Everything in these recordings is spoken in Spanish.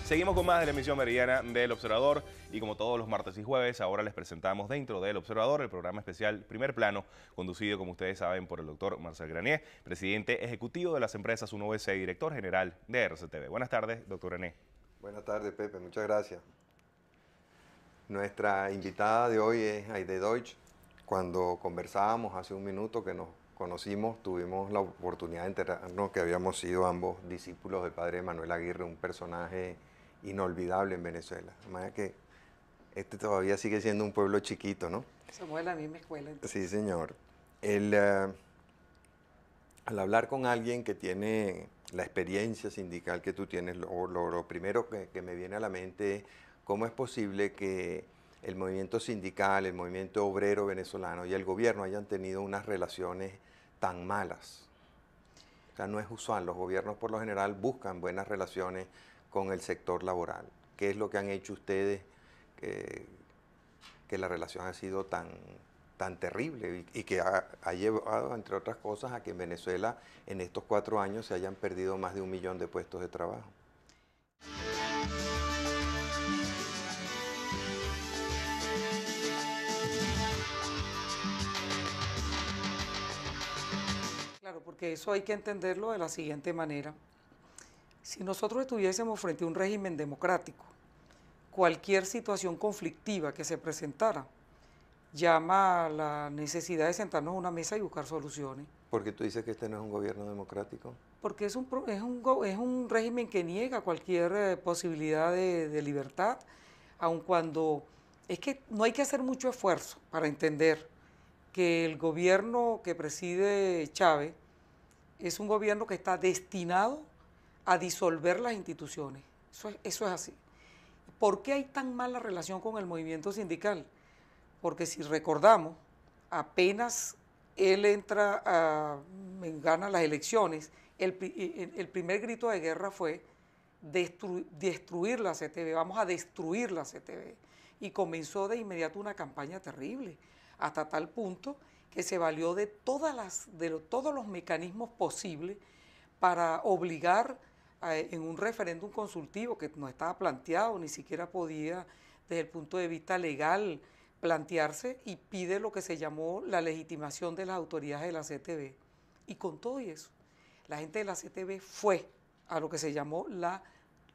Seguimos con más de la emisión meridiana del Observador y como todos los martes y jueves, ahora les presentamos dentro del Observador el programa especial Primer Plano, conducido, como ustedes saben, por el doctor Marcel Granier, presidente ejecutivo de las empresas 1BC y director general de RCTV. Buenas tardes, doctor Granier. Buenas tardes, Pepe, muchas gracias. Nuestra invitada de hoy es Aide Deutsch. Cuando conversábamos hace un minuto que nos conocimos, tuvimos la oportunidad de enterarnos que habíamos sido ambos discípulos del padre Manuel Aguirre, un personaje inolvidable en Venezuela. De manera que este todavía sigue siendo un pueblo chiquito, ¿no? Somos de la misma escuela. Entonces. Sí, señor. Al hablar con alguien que tiene la experiencia sindical que tú tienes, lo primero que me viene a la mente es cómo es posible que el movimiento sindical, el movimiento obrero venezolano y el gobierno hayan tenido unas relaciones tan malas. O sea, no es usual. Los gobiernos por lo general buscan buenas relaciones con el sector laboral. ¿Qué es lo que han hecho ustedes que la relación ha sido tan terrible y que ha llevado, entre otras cosas, a que en Venezuela en estos 4 años se hayan perdido más de 1 millón de puestos de trabajo? Claro, porque eso hay que entenderlo de la siguiente manera. Si nosotros estuviésemos frente a un régimen democrático, cualquier situación conflictiva que se presentara llama a la necesidad de sentarnos a una mesa y buscar soluciones. ¿Por qué tú dices que este no es un gobierno democrático? Porque es un régimen que niega cualquier posibilidad de libertad, aun cuando es que no hay que hacer mucho esfuerzo para entender que el gobierno que preside Chávez es un gobierno que está destinado a disolver las instituciones. Eso es así. ¿Por qué hay tan mala relación con el movimiento sindical? Porque si recordamos, apenas él gana las elecciones, el primer grito de guerra fue destruir la CTV, vamos a destruir la CTV. Y comenzó de inmediato una campaña terrible, hasta tal punto que se valió de todos los mecanismos posibles para obligar en un referéndum consultivo que no estaba planteado, ni siquiera podía desde el punto de vista legal plantearse, y pide lo que se llamó la legitimación de las autoridades de la CTV. Y con todo eso, la gente de la CTV fue a lo que se llamó la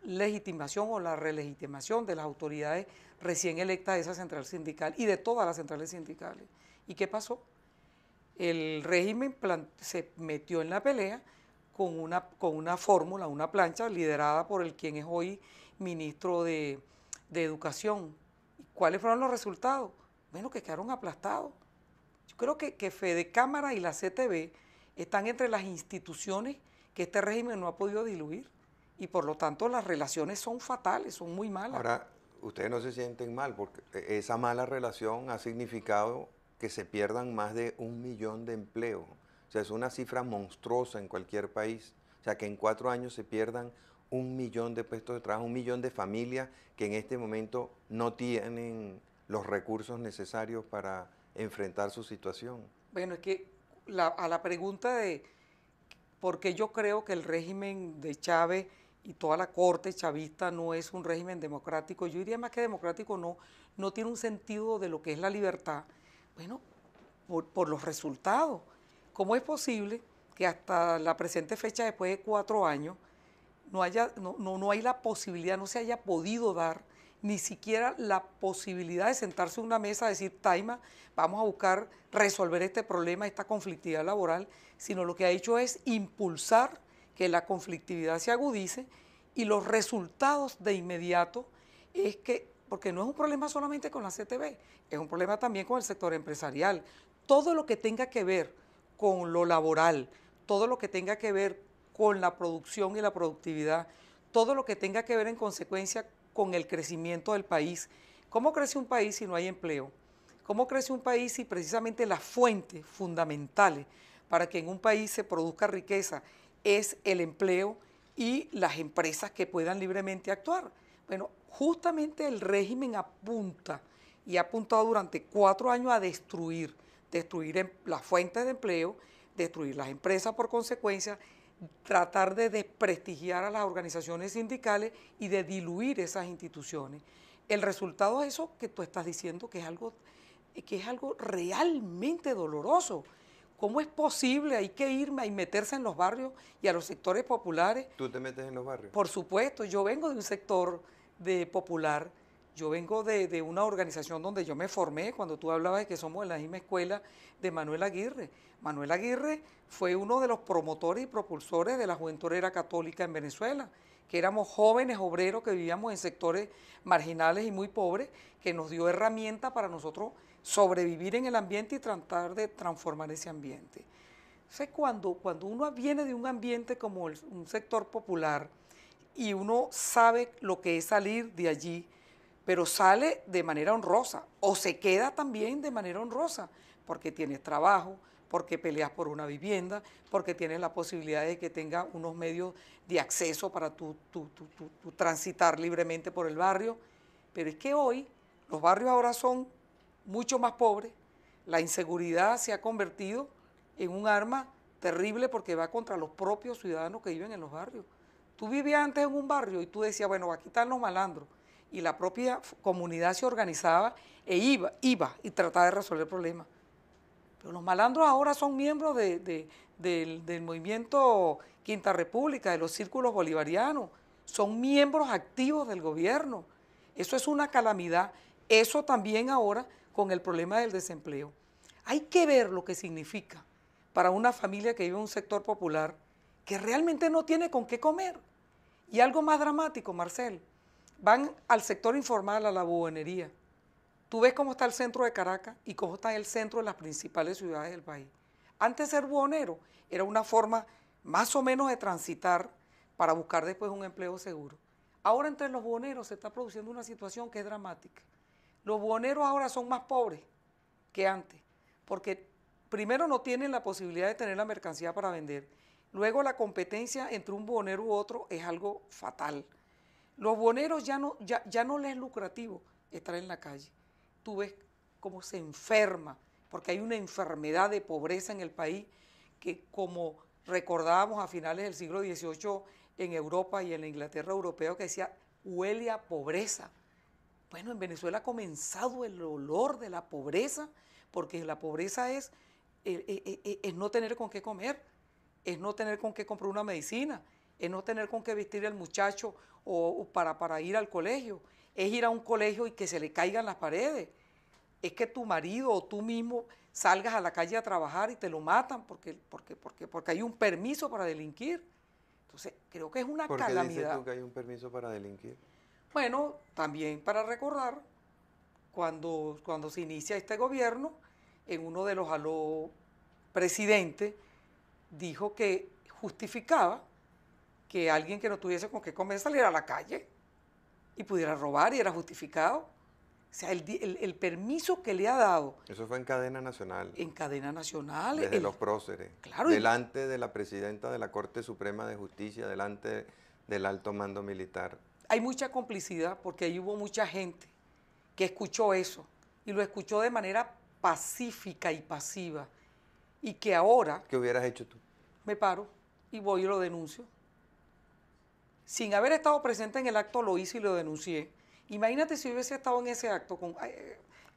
legitimación o la relegitimación de las autoridades recién electas de esa central sindical y de todas las centrales sindicales. ¿Y qué pasó? El régimen se metió en la pelea con una fórmula, una plancha liderada por quien es hoy ministro de Educación. ¿Y cuáles fueron los resultados? Bueno, que quedaron aplastados. Yo creo que Fedecámara y la CTV están entre las instituciones que este régimen no ha podido diluir y por lo tanto las relaciones son fatales, son muy malas. Ahora, ustedes no se sienten mal porque esa mala relación ha significado que se pierdan más de 1 millón de empleos. O sea, es una cifra monstruosa en cualquier país. O sea, que en 4 años se pierdan 1 millón de puestos de trabajo, 1 millón de familias que en este momento no tienen los recursos necesarios para enfrentar su situación. Bueno, es que a la pregunta de por qué yo creo que el régimen de Chávez y toda la corte chavista no es un régimen democrático, yo diría más que democrático, no tiene un sentido de lo que es la libertad. Bueno, por los resultados. ¿Cómo es posible que hasta la presente fecha, después de 4 años, no hay la posibilidad, no se haya podido dar ni siquiera la posibilidad de sentarse en una mesa, decir, Taima, vamos a buscar resolver este problema, esta conflictividad laboral, sino lo que ha hecho es impulsar que la conflictividad se agudice y los resultados de inmediato es que, porque no es un problema solamente con la CTV, es un problema también con el sector empresarial. Todo lo que tenga que ver con lo laboral, todo lo que tenga que ver con la producción y la productividad, todo lo que tenga que ver en consecuencia con el crecimiento del país. ¿Cómo crece un país si no hay empleo? ¿Cómo crece un país si precisamente las fuentes fundamentales para que en un país se produzca riqueza es el empleo y las empresas que puedan libremente actuar? Bueno, justamente el régimen apunta y ha apuntado durante 4 años a destruir las fuentes de empleo, destruir las empresas por consecuencia, tratar de desprestigiar a las organizaciones sindicales y de diluir esas instituciones. El resultado es eso que tú estás diciendo, que es algo realmente doloroso. ¿Cómo es posible? Hay que irme y meterse en los barrios y a los sectores populares. ¿Tú te metes en los barrios? Por supuesto, yo vengo de un sector popular, yo vengo de una organización donde yo me formé, cuando tú hablabas de que somos de la misma escuela de Manuel Aguirre. Manuel Aguirre fue uno de los promotores y propulsores de la Juventud Obrera Católica en Venezuela, que éramos jóvenes obreros que vivíamos en sectores marginales y muy pobres, que nos dio herramientas para nosotros sobrevivir en el ambiente y tratar de transformar ese ambiente. Entonces, cuando uno viene de un ambiente como un sector popular y uno sabe lo que es salir de allí, pero sale de manera honrosa o se queda también de manera honrosa, porque tienes trabajo, porque peleas por una vivienda, porque tienes la posibilidad de que tenga unos medios de acceso para tu transitar libremente por el barrio. Pero es que hoy los barrios ahora son mucho más pobres, la inseguridad se ha convertido en un arma terrible porque va contra los propios ciudadanos que viven en los barrios. Tú vivías antes en un barrio y tú decías, bueno, aquí están los malandros, y la propia comunidad se organizaba e iba y trataba de resolver el problema. Pero los malandros ahora son miembros del movimiento Quinta República, de los círculos bolivarianos, son miembros activos del gobierno. Eso es una calamidad. Eso también ahora con el problema del desempleo. Hay que ver lo que significa para una familia que vive en un sector popular que realmente no tiene con qué comer. Y algo más dramático, Marcel, van al sector informal, a la buhonería. Tú ves cómo está el centro de Caracas y cómo está el centro de las principales ciudades del país. Antes ser buhonero era una forma más o menos de transitar para buscar después un empleo seguro. Ahora entre los buhoneros se está produciendo una situación que es dramática. Los buhoneros ahora son más pobres que antes, porque primero no tienen la posibilidad de tener la mercancía para vender. Luego la competencia entre un buhonero u otro es algo fatal. Los buhoneros ya no les es lucrativo estar en la calle. Tú ves cómo se enferma, porque hay una enfermedad de pobreza en el país que, como recordábamos a finales del siglo XVIII en Europa y en la Inglaterra europea, que decía, huele a pobreza. Bueno, en Venezuela ha comenzado el olor de la pobreza, porque la pobreza es no tener con qué comer, es no tener con qué comprar una medicina, es no tener con qué vestir al muchacho o para ir al colegio, es ir a un colegio y que se le caigan las paredes, es que tu marido o tú mismo salgas a la calle a trabajar y te lo matan porque hay un permiso para delinquir. Entonces, creo que es una calamidad. ¿Por qué dices tú que hay un permiso para delinquir? Bueno, también para recordar, cuando se inicia este gobierno, en uno de los presidentes dijo que justificaba que alguien que no tuviese con qué comer saliera a la calle y pudiera robar y era justificado. O sea, el permiso que le ha dado. Eso fue en cadena nacional. En cadena nacional. Desde los próceres. Claro. Delante de la presidenta de la Corte Suprema de Justicia, delante del alto mando militar. Hay mucha complicidad porque ahí hubo mucha gente que escuchó eso y lo escuchó de manera pacífica y pasiva y que ahora... ¿Qué hubieras hecho tú? Me paro y voy y lo denuncio. Sin haber estado presente en el acto lo hice y lo denuncié. Imagínate si hubiese estado en ese acto.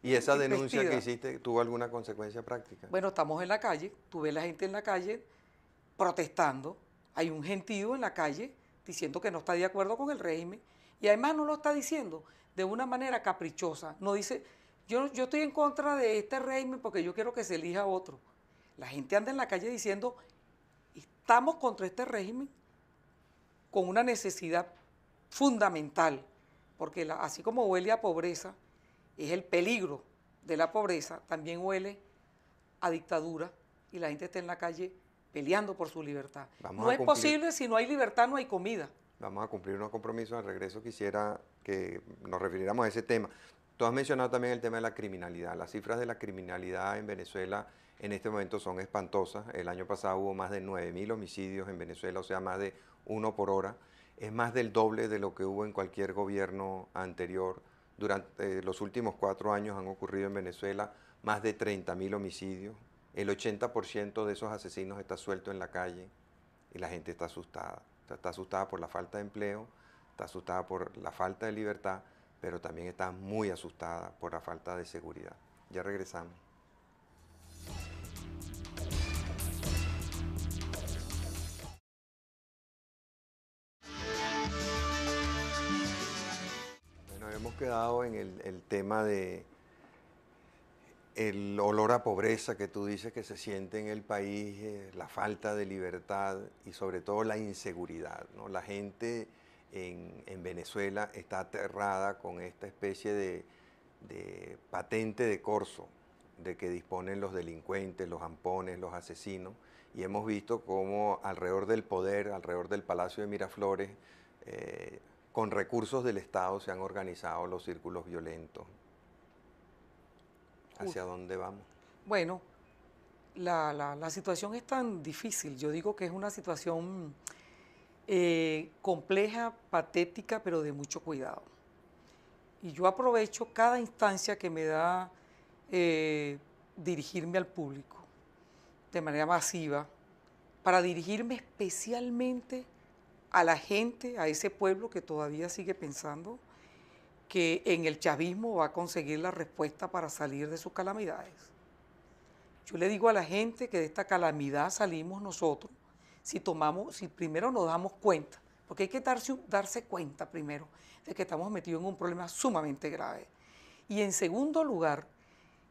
¿Y esa denuncia que hiciste tuvo alguna consecuencia práctica? Bueno, estamos en la calle, tú ves la gente en la calle protestando, hay un gentío en la calle diciendo que no está de acuerdo con el régimen y además no lo está diciendo de una manera caprichosa, no dice, yo estoy en contra de este régimen porque yo quiero que se elija otro. La gente anda en la calle diciendo, estamos contra este régimen con una necesidad fundamental, porque así como huele a pobreza, es el peligro de la pobreza, también huele a dictadura y la gente está en la calle peleando por su libertad. No es posible, si no hay libertad no hay comida. Vamos a cumplir unos compromisos. Al regreso quisiera que nos refiriéramos a ese tema. Tú has mencionado también el tema de la criminalidad. Las cifras de la criminalidad en Venezuela en este momento son espantosas. El año pasado hubo más de 9.000 homicidios en Venezuela, o sea, más de 1 por hora. Es más del doble de lo que hubo en cualquier gobierno anterior. Durante los últimos 4 años han ocurrido en Venezuela más de 30.000 homicidios. El 80% de esos asesinos está suelto en la calle. y la gente está asustada. Está asustada por la falta de empleo, está asustada por la falta de libertad, pero también está muy asustada por la falta de seguridad. Ya regresamos. Bueno, hemos quedado en el tema de el olor a pobreza que tú dices que se siente en el país, la falta de libertad y sobre todo la inseguridad, ¿no? La gente en Venezuela está aterrada con esta especie de patente de corso de que disponen los delincuentes, los ampones, los asesinos, y hemos visto cómo alrededor del poder, alrededor del Palacio de Miraflores, con recursos del Estado se han organizado los círculos violentos. ¿Hacia dónde vamos? Bueno, la situación es tan difícil. Yo digo que es una situación compleja, patética, pero de mucho cuidado. Y yo aprovecho cada instancia que me da dirigirme al público de manera masiva para dirigirme especialmente a la gente, a ese pueblo que todavía sigue pensando que en el chavismo va a conseguir la respuesta para salir de sus calamidades. Yo le digo a la gente que de esta calamidad salimos nosotros si primero nos damos cuenta, porque hay que darse cuenta primero de que estamos metidos en un problema sumamente grave. Y en segundo lugar,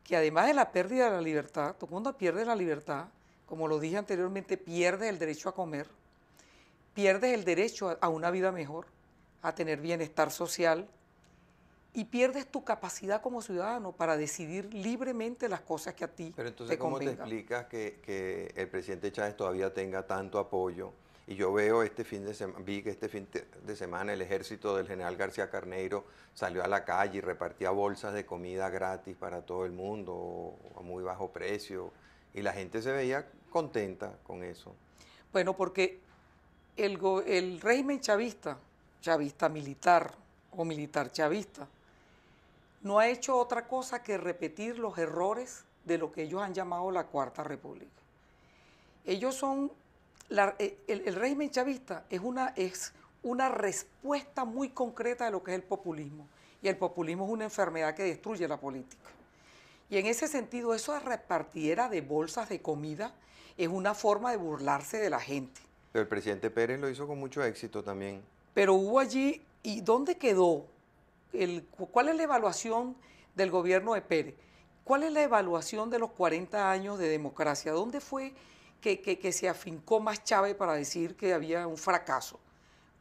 que además de la pérdida de la libertad, todo el mundo pierde la libertad, como lo dije anteriormente, pierdes el derecho a comer, pierdes el derecho a una vida mejor, a tener bienestar social, y pierdes tu capacidad como ciudadano para decidir libremente las cosas que a ti te convengan. Pero entonces, ¿cómo te explicas que el presidente Chávez todavía tenga tanto apoyo? Y yo veo vi que este fin de semana el ejército del general García Carneiro salió a la calle y repartía bolsas de comida gratis para todo el mundo a muy bajo precio, y la gente se veía contenta con eso. Bueno, porque el régimen chavista militar o militar chavista, no ha hecho otra cosa que repetir los errores de lo que ellos han llamado la Cuarta República. Ellos son, el régimen chavista es una respuesta muy concreta de lo que es el populismo, y el populismo es una enfermedad que destruye la política. Y en ese sentido, eso de repartidera de bolsas de comida es una forma de burlarse de la gente. Pero el presidente Pérez lo hizo con mucho éxito también. Pero hubo allí, ¿y dónde quedó? ¿Cuál es la evaluación del gobierno de Pérez? ¿Cuál es la evaluación de los 40 años de democracia? ¿Dónde fue que se afincó más Chávez para decir que había un fracaso?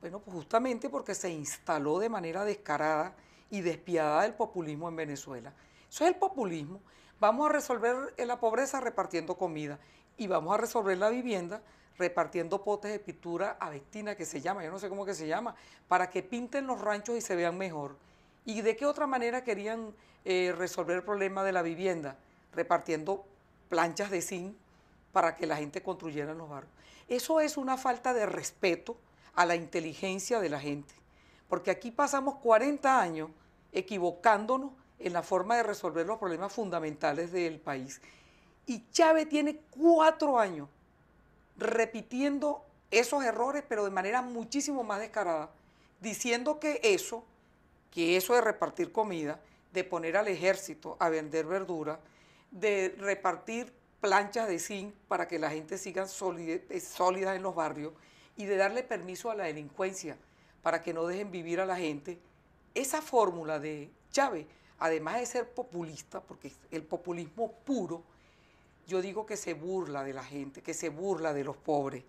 Bueno, pues justamente porque se instaló de manera descarada y despiadada el populismo en Venezuela. Eso es el populismo. Vamos a resolver la pobreza repartiendo comida, y vamos a resolver la vivienda repartiendo potes de pintura avestina, que se llama, yo no sé cómo que se llama, para que pinten los ranchos y se vean mejor. ¿Y de qué otra manera querían resolver el problema de la vivienda? Repartiendo planchas de zinc para que la gente construyera en los barrios. Eso es una falta de respeto a la inteligencia de la gente, porque aquí pasamos 40 años equivocándonos en la forma de resolver los problemas fundamentales del país. Y Chávez tiene 4 años repitiendo esos errores, pero de manera muchísimo más descarada, diciendo que eso de repartir comida, de poner al ejército a vender verdura, de repartir planchas de zinc para que la gente siga sólida en los barrios, y de darle permiso a la delincuencia para que no dejen vivir a la gente, esa fórmula de Chávez, además de ser populista, porque el populismo puro, yo digo que se burla de la gente, que se burla de los pobres.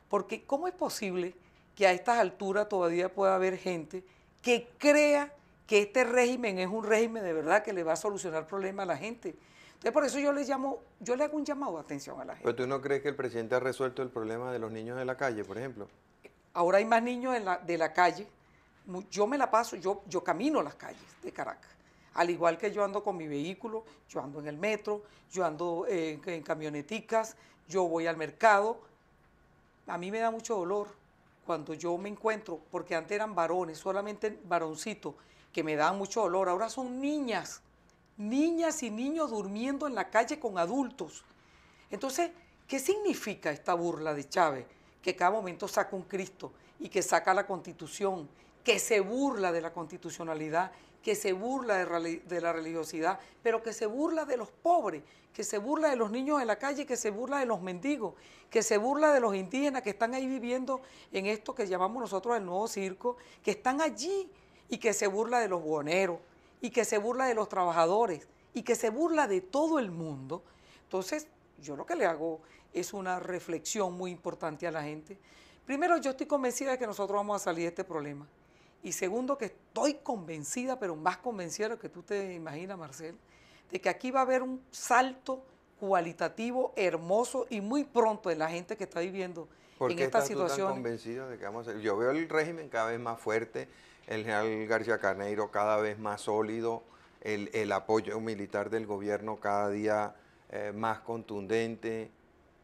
Porque ¿cómo es posible que a estas alturas todavía pueda haber gente que crea que este régimen es un régimen de verdad que le va a solucionar problemas a la gente? Entonces, por eso yo le hago un llamado de atención a la gente. ¿Pero tú no crees que el presidente ha resuelto el problema de los niños de la calle, por ejemplo? Ahora hay más niños de la calle. Yo me la paso, yo camino las calles de Caracas. Al igual que yo ando con mi vehículo, yo ando en el metro, yo ando en camioneticas, yo voy al mercado. A mí me da mucho dolor cuando yo me encuentro, porque antes eran varones, solamente varoncitos, que me daban mucho dolor. Ahora son niñas y niños durmiendo en la calle con adultos. Entonces, ¿qué significa esta burla de Chávez? que cada momento saca un Cristo y que saca la Constitución, que se burla de la constitucionalidad, que se burla de la religiosidad, pero que se burla de los pobres, que se burla de los niños en la calle, que se burla de los mendigos, que se burla de los indígenas que están ahí viviendo en esto que llamamos nosotros el nuevo circo, que están allí, y que se burla de los buhoneros, y que se burla de los trabajadores, y que se burla de todo el mundo. Entonces, yo lo que le hago es una reflexión muy importante a la gente. Primero, yo estoy convencida de que nosotros vamos a salir de este problema. Y segundo, que estoy convencida, pero más convencida de lo que tú te imaginas, Marcel, de que aquí va a haber un salto cualitativo, hermoso y muy pronto en la gente que está viviendo ¿Por en qué esta estás tú tan situación. convencido de que vamos a hacer? Yo veo el régimen cada vez más fuerte, el general García Carneiro cada vez más sólido, el apoyo militar del gobierno cada día más contundente.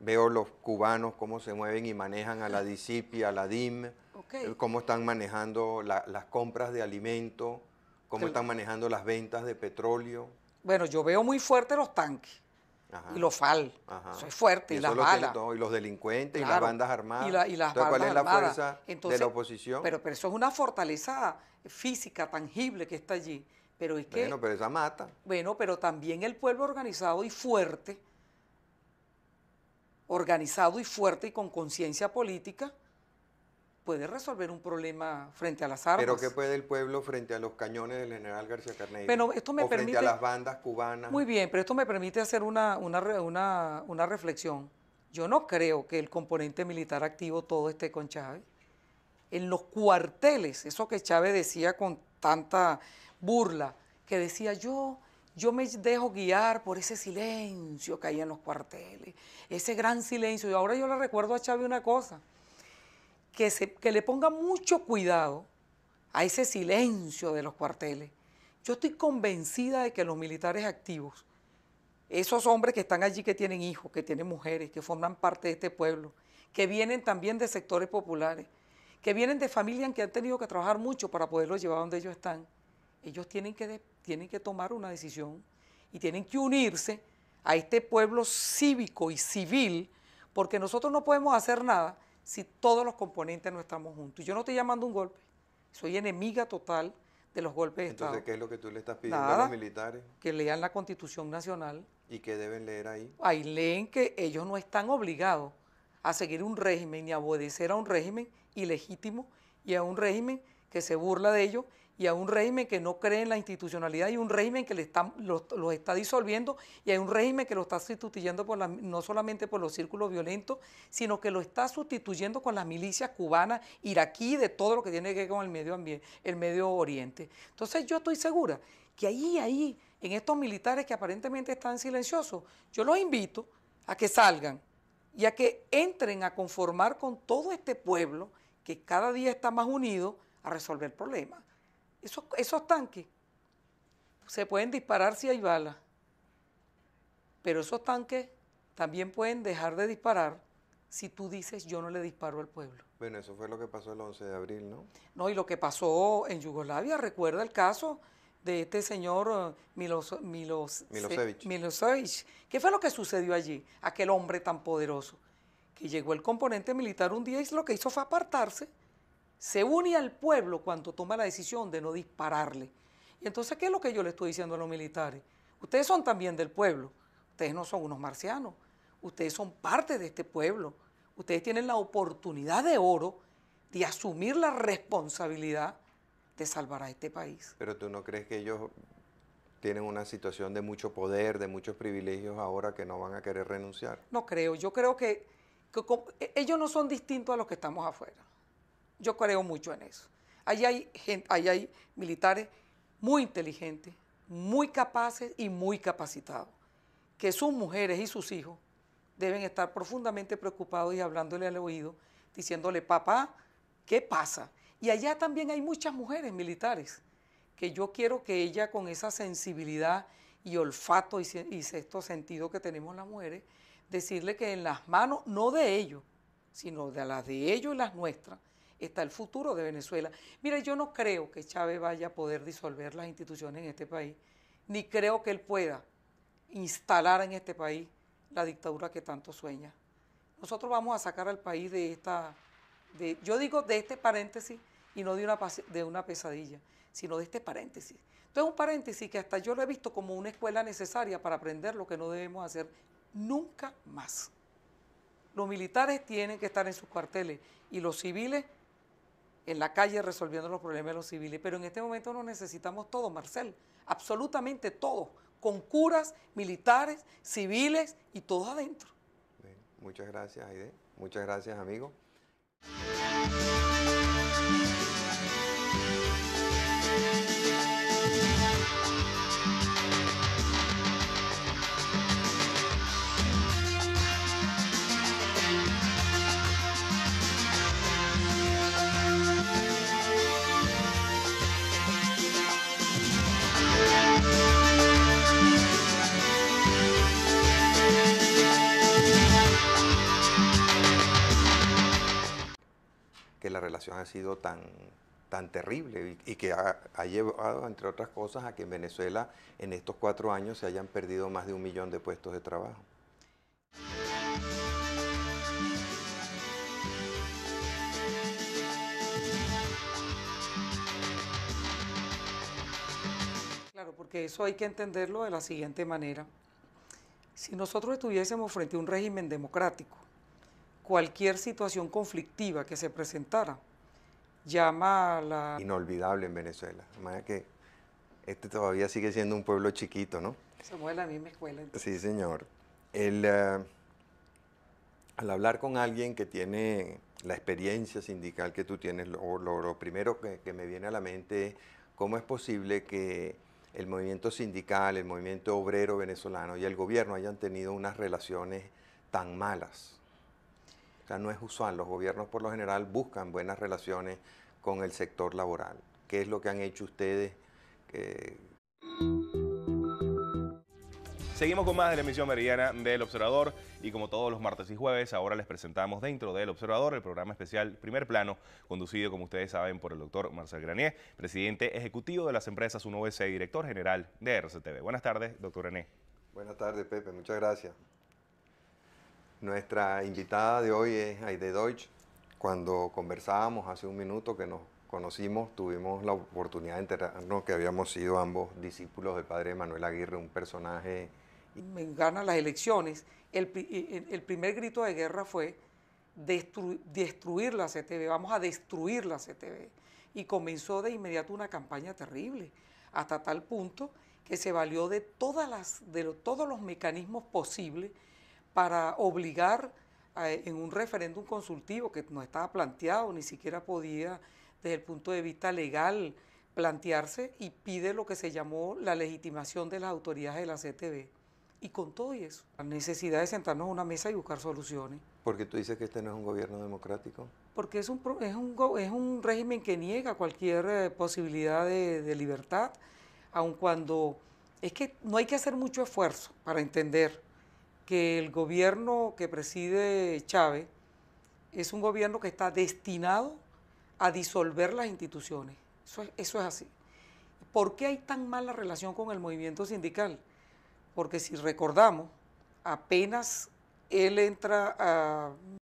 Veo los cubanos cómo se mueven y manejan a la DICIPI, a la DIM, Okay. cómo están manejando las compras de alimentos, cómo están manejando las ventas de petróleo. Bueno, yo veo muy fuerte los tanques. Ajá. Y los FAL, Ajá. eso es fuerte, y eso las lo tiene balas. todo, y los delincuentes, Claro. y las bandas armadas. Y las Entonces, ¿cuál bandas es la armadas. fuerza Entonces, de la oposición? Pero eso es una fortaleza física, tangible que está allí. Pero es que, Bueno, pero esa mata. bueno, pero también el pueblo organizado y fuerte y con conciencia política, puede resolver un problema frente a las armas. ¿Pero qué puede el pueblo frente a los cañones del general García Carneiro? Bueno, esto me o frente permite, a las bandas cubanas. Muy bien, pero esto me permite hacer una reflexión. Yo no creo que el componente militar activo todo esté con Chávez. En los cuarteles, eso que Chávez decía con tanta burla, que decía yo me dejo guiar por ese silencio que hay en los cuarteles, ese gran silencio. Y ahora yo le recuerdo a Chávez una cosa, que le ponga mucho cuidado a ese silencio de los cuarteles. Yo estoy convencida de que los militares activos, esos hombres que están allí, que tienen hijos, que tienen mujeres, que forman parte de este pueblo, que vienen también de sectores populares, que vienen de familias que han tenido que trabajar mucho para poderlos llevar donde ellos están, ellos tienen que tomar una decisión y tienen que unirse a este pueblo cívico y civil, porque nosotros no podemos hacer nada si todos los componentes no estamos juntos. Yo no estoy llamando un golpe, soy enemiga total de los golpes de Estado. Entonces, ¿qué es lo que tú le estás pidiendo Nada, a los militares? que lean la Constitución Nacional. ¿Y qué deben leer ahí? Ahí leen que ellos no están obligados a seguir un régimen ni a obedecer a un régimen ilegítimo y a un régimen que se burla de ellos y a un régimen que no cree en la institucionalidad y un régimen que los está disolviendo y a un régimen que lo está sustituyendo no solamente por los círculos violentos, sino que lo está sustituyendo con las milicias cubanas, iraquí, de todo lo que tiene que ver con el medio ambiente, el Medio Oriente. Entonces yo estoy segura que ahí, en estos militares que aparentemente están silenciosos, yo los invito a que salgan y a que entren a conformar con todo este pueblo que cada día está más unido a resolver problemas. Esos tanques se pueden disparar si hay balas, pero esos tanques también pueden dejar de disparar si tú dices yo no le disparo al pueblo. Bueno, eso fue lo que pasó el 11 de abril, ¿no? No, y lo que pasó en Yugoslavia, recuerda el caso de este señor Milosevic. ¿Qué fue lo que sucedió allí? Aquel hombre tan poderoso, que llegó el componente militar un día y lo que hizo fue apartarse. Se une al pueblo cuando toma la decisión de no dispararle. Y entonces, ¿qué es lo que yo le estoy diciendo a los militares? Ustedes son también del pueblo. Ustedes no son unos marcianos. Ustedes son parte de este pueblo. Ustedes tienen la oportunidad de oro de asumir la responsabilidad de salvar a este país. Pero ¿tú no crees que ellos tienen una situación de mucho poder, de muchos privilegios ahora que no van a querer renunciar? No creo. Yo creo que ellos no son distintos a los que estamos afuera. Yo creo mucho en eso. Ahí hay militares muy inteligentes, muy capaces y muy capacitados, que sus mujeres y sus hijos deben estar profundamente preocupados y hablándole al oído, diciéndole, papá, ¿qué pasa? Y allá también hay muchas mujeres militares, que yo quiero que ella, con esa sensibilidad y olfato y sexto sentido que tenemos las mujeres, decirle que en las manos, no de ellos, sino de las de ellos y las nuestras, está el futuro de Venezuela. Mire, yo no creo que Chávez vaya a poder disolver las instituciones en este país, ni creo que él pueda instalar en este país la dictadura que tanto sueña. Nosotros vamos a sacar al país yo digo de este paréntesis y no de una pesadilla, sino de este paréntesis. Entonces un paréntesis que hasta yo lo he visto como una escuela necesaria para aprender lo que no debemos hacer nunca más. Los militares tienen que estar en sus cuarteles y los civiles en la calle resolviendo los problemas de los civiles. Pero en este momento nos necesitamos todos, Marcel, absolutamente todos, con curas, militares, civiles y todos adentro. Bien, muchas gracias, Aide. Muchas gracias, amigo. Que la relación ha sido tan terrible y que ha llevado, entre otras cosas, a que en Venezuela en estos 4 años se hayan perdido más de 1 millón de puestos de trabajo. Claro, porque eso hay que entenderlo de la siguiente manera. Si nosotros estuviésemos frente a un régimen democrático, cualquier situación conflictiva que se presentara llama a la... Inolvidable en Venezuela. Además que este todavía sigue siendo un pueblo chiquito, ¿no? Somos de la misma escuela. Entonces. Sí, señor. Al hablar con alguien que tiene la experiencia sindical que tú tienes, lo primero que me viene a la mente es cómo es posible que el movimiento sindical, el movimiento obrero venezolano y el gobierno hayan tenido unas relaciones tan malas. O sea, no es usual. Los gobiernos por lo general buscan buenas relaciones con el sector laboral. ¿Qué es lo que han hecho ustedes? Seguimos con más de la emisión meridiana del Observador y como todos los martes y jueves, ahora les presentamos dentro del Observador el programa especial Primer Plano, conducido, como ustedes saben, por el doctor Marcel Granier, presidente ejecutivo de las empresas 1BC y director general de RCTV. Buenas tardes, doctor Granier. Buenas tardes, Pepe. Muchas gracias. Nuestra invitada de hoy es Aide Deutsch. Cuando conversábamos hace un minuto que nos conocimos, tuvimos la oportunidad de enterarnos que habíamos sido ambos discípulos del padre Manuel Aguirre, un personaje... Gana las elecciones, el primer grito de guerra fue destruir la CTV, vamos a destruir la CTV. Y comenzó de inmediato una campaña terrible, hasta tal punto que se valió de todos los mecanismos posibles para obligar en un referéndum consultivo que no estaba planteado, ni siquiera podía desde el punto de vista legal plantearse, y pide lo que se llamó la legitimación de las autoridades de la CTV. Y con todo y eso, la necesidad de sentarnos a una mesa y buscar soluciones. ¿Por qué tú dices que este no es un gobierno democrático? Porque es un régimen que niega cualquier posibilidad de libertad, aun cuando es que no hay que hacer mucho esfuerzo para entender que el gobierno que preside Chávez es un gobierno que está destinado a disolver las instituciones. Eso es así. ¿Por qué hay tan mala relación con el movimiento sindical? Porque si recordamos, apenas él entra a